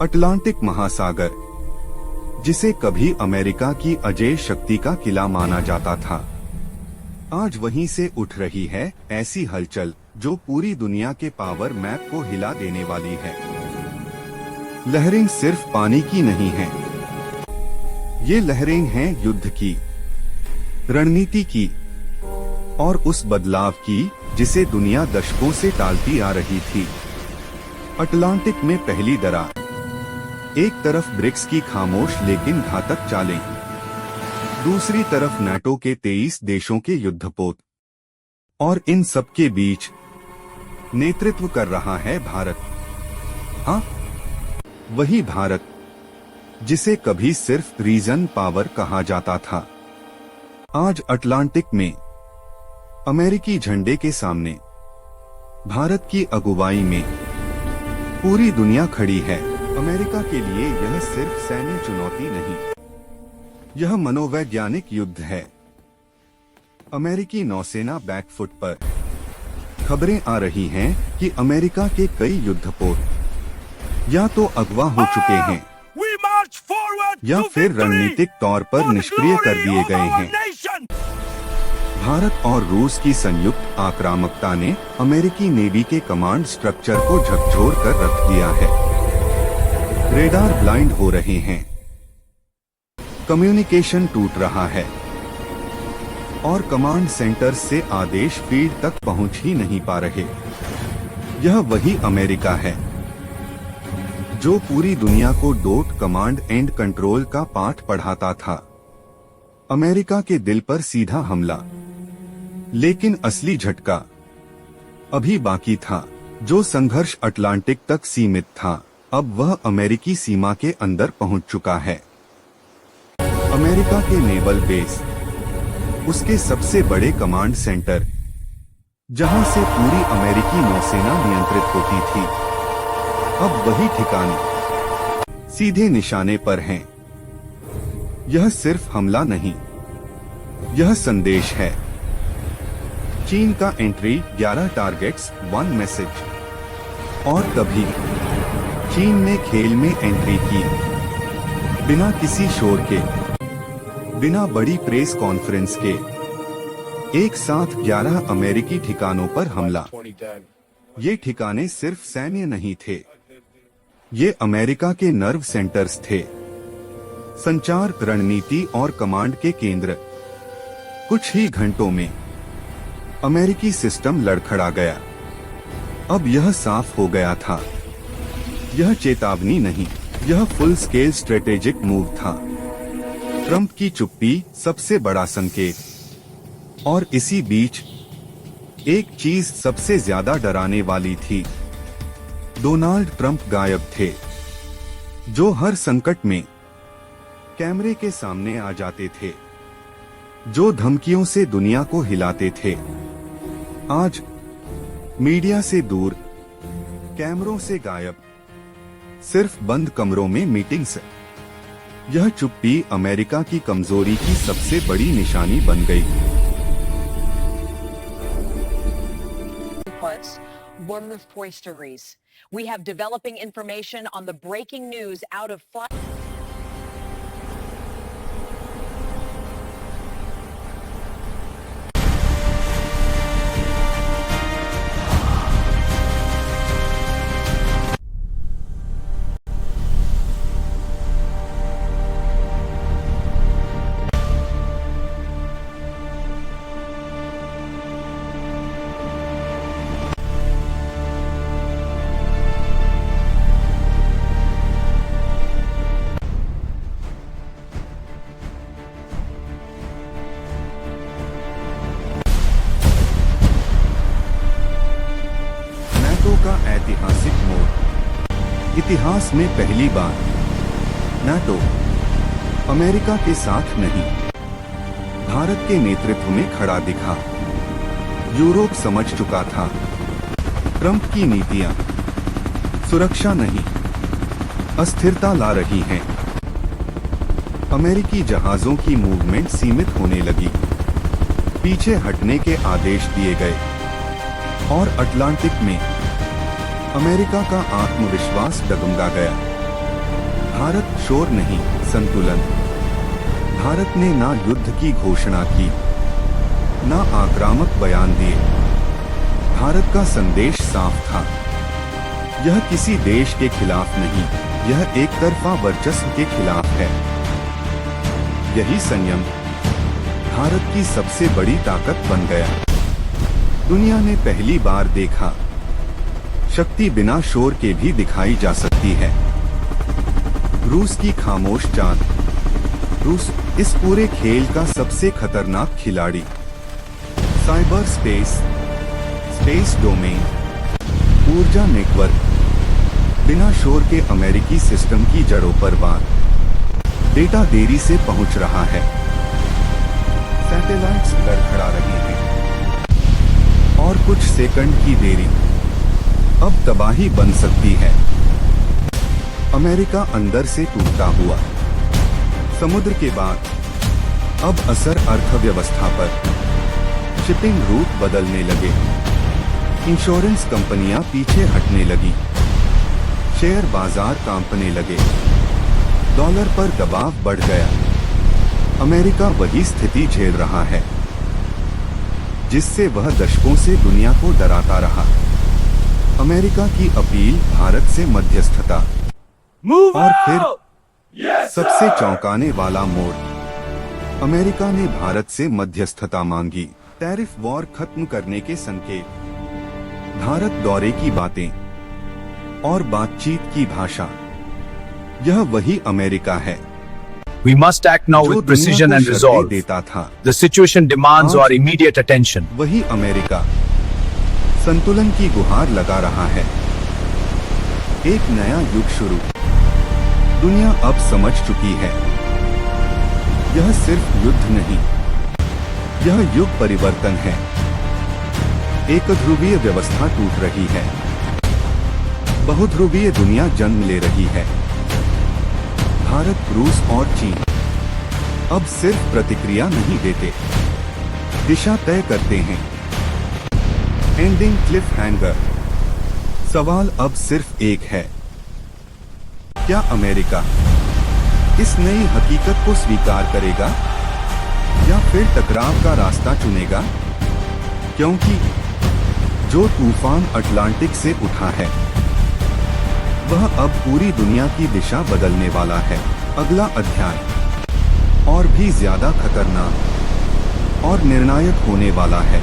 Atlantic महासागर, जिसे कभी अमेरिका की अजेय शक्ति का किला माना जाता था, आज वहीं से उठ रही है ऐसी हलचल जो पूरी दुनिया के पावर मैप को हिला देने वाली है। लहरें सिर्फ पानी की नहीं हैं, ये लहरें हैं युद्ध की, रणनीति की और उस बदलाव की जिसे दुनिया दशकों से टालती आ रही थी। अटलांटिक में पहली दरार, एक तरफ ब्रिक्स की खामोश लेकिन घातक चालें, दूसरी तरफ नाटो के 23 देशों के युद्धपोत, और इन सबके बीच नेतृत्व कर रहा है भारत। हाँ, वही भारत जिसे कभी सिर्फ रीजन पावर कहा जाता था। आज अटलांटिक में अमेरिकी झंडे के सामने भारत की अगुवाई में पूरी दुनिया खड़ी है। अमेरिका के लिए यह सिर्फ सैन्य चुनौती नहीं, यह मनोवैज्ञानिक युद्ध है। अमेरिकी नौसेना बैकफुट पर। खबरें आ रही हैं कि अमेरिका के कई युद्धपोत या तो अगवा हो चुके हैं या फिर रणनीतिक तौर पर निष्क्रिय कर दिए गए हैं। भारत और रूस की संयुक्त आक्रामकता ने अमेरिकी नेवी के कमांड स्ट्रक्चर को झकझोर कर रख दिया है। रेडार ब्लाइंड हो रहे हैं, कम्युनिकेशन टूट रहा है और कमांड सेंटर से आदेश फील्ड तक पहुंच ही नहीं पा रहे। यह वही अमेरिका है जो पूरी दुनिया को डोट कमांड एंड कंट्रोल का पाठ पढ़ाता था। अमेरिका के दिल पर सीधा हमला, लेकिन असली झटका अभी बाकी था। जो संघर्ष अटलांटिक तक सीमित था, अब वह अमेरिकी सीमा के अंदर पहुंच चुका है। अमेरिका के नेवल बेस, उसके सबसे बड़े कमांड सेंटर, जहां से पूरी अमेरिकी नौसेना नियंत्रित होती थी, अब वही ठिकाने सीधे निशाने पर हैं। यह सिर्फ हमला नहीं, यह संदेश है। चीन का एंट्री, 11 टारगेट्स 1 मैसेज। और तभी चीन ने खेल में एंट्री की, बिना किसी शोर के, बिना बड़ी प्रेस कॉन्फ्रेंस के। एक साथ 11 अमेरिकी ठिकानों पर हमला। ये ठिकाने सिर्फ सैन्य नहीं थे, ये अमेरिका के नर्व सेंटर्स थे, संचार, रणनीति और कमांड के केंद्र। कुछ ही घंटों में अमेरिकी सिस्टम लड़खड़ा गया। अब यह साफ हो गया था, यह चेतावनी नहीं, यह फुल स्केल स्ट्रेटेजिक मूव था। ट्रंप की चुप्पी सबसे बड़ा संकेत। और इसी बीच एक चीज सबसे ज्यादा डराने वाली थी। डोनाल्ड ट्रंप गायब थे, जो हर संकट में कैमरे के सामने आ जाते थे, जो धमकियों से दुनिया को हिलाते थे। आज मीडिया से दूर, कैमरों से गायब, सिर्फ बंद कमरों में मीटिंग्स। यह चुप्पी अमेरिका की कमजोरी की सबसे बड़ी निशानी बन गई। One of Toy Stories. We have developing information on the breaking news out of का ऐतिहासिक मोड़। इतिहास में पहली बार नाटो अमेरिका के साथ नहीं, भारत के नेतृत्व में खड़ा दिखा। यूरोप समझ चुका था, ट्रंप की नीतियां सुरक्षा नहीं, अस्थिरता ला रही हैं। अमेरिकी जहाजों की मूवमेंट सीमित होने लगी, पीछे हटने के आदेश दिए गए और अटलांटिक में अमेरिका का आत्मविश्वास डगमगा गया। भारत शोर नहीं, संतुलन। भारत ने ना युद्ध की घोषणा की, ना आक्रामक बयान दिए। भारत का संदेश साफ था, यह किसी देश के खिलाफ नहीं, यह एक तरफा वर्चस्व के खिलाफ है। यही संयम भारत की सबसे बड़ी ताकत बन गया। दुनिया ने पहली बार देखा, शक्ति बिना शोर के भी दिखाई जा सकती है। रूस की खामोश चांद। रूस इस पूरे खेल का सबसे खतरनाक खिलाड़ी। साइबर स्पेस, स्पेस डोमेन, ऊर्जा नेटवर्क, बिना शोर के अमेरिकी सिस्टम की जड़ों पर वार। डेटा देरी से पहुंच रहा है, सैटेलाइट्स लड़खड़ा रही हैं, और कुछ सेकंड की देरी अब तबाही बन सकती है। अमेरिका अंदर से टूटता हुआ। समुद्र के बाद अब असर अर्थव्यवस्था पर। शिपिंग रूट बदलने लगे, इंश्योरेंस कंपनियां पीछे हटने लगी, शेयर बाजार कांपने लगे, डॉलर पर दबाव बढ़ गया। अमेरिका वही स्थिति झेल रहा है जिससे वह दशकों से दुनिया को डराता रहा। अमेरिका की अपील भारत से मध्यस्थता, और फिर सबसे चौंकाने वाला मोड़, अमेरिका ने भारत से मध्यस्थता मांगी। टैरिफ वॉर खत्म करने के संकेत, भारत दौरे की बातें और बातचीत की भाषा, यह वही अमेरिका है We must act now जो with दुनिया precision को and शर्तें resolve. देता था। The situation demands आज our immediate attention. वही अमेरिका संतुलन की गुहार लगा रहा है। एक नया युग शुरू। दुनिया अब समझ चुकी है, यह सिर्फ युद्ध नहीं, यह युग परिवर्तन है। एक ध्रुवीय व्यवस्था टूट रही है, बहुध्रुवीय दुनिया जन्म ले रही है। भारत, रूस और चीन अब सिर्फ प्रतिक्रिया नहीं देते, दिशा तय करते हैं। Ending Cliff hanger. सवाल अब सिर्फ एक है, क्या अमेरिका इस नई हकीकत को स्वीकार करेगा या फिर टकराव का रास्ता चुनेगा? क्योंकि जो तूफान अटलांटिक से उठा है वह अब पूरी दुनिया की दिशा बदलने वाला है। अगला अध्याय और भी ज्यादा खतरनाक और निर्णायक होने वाला है।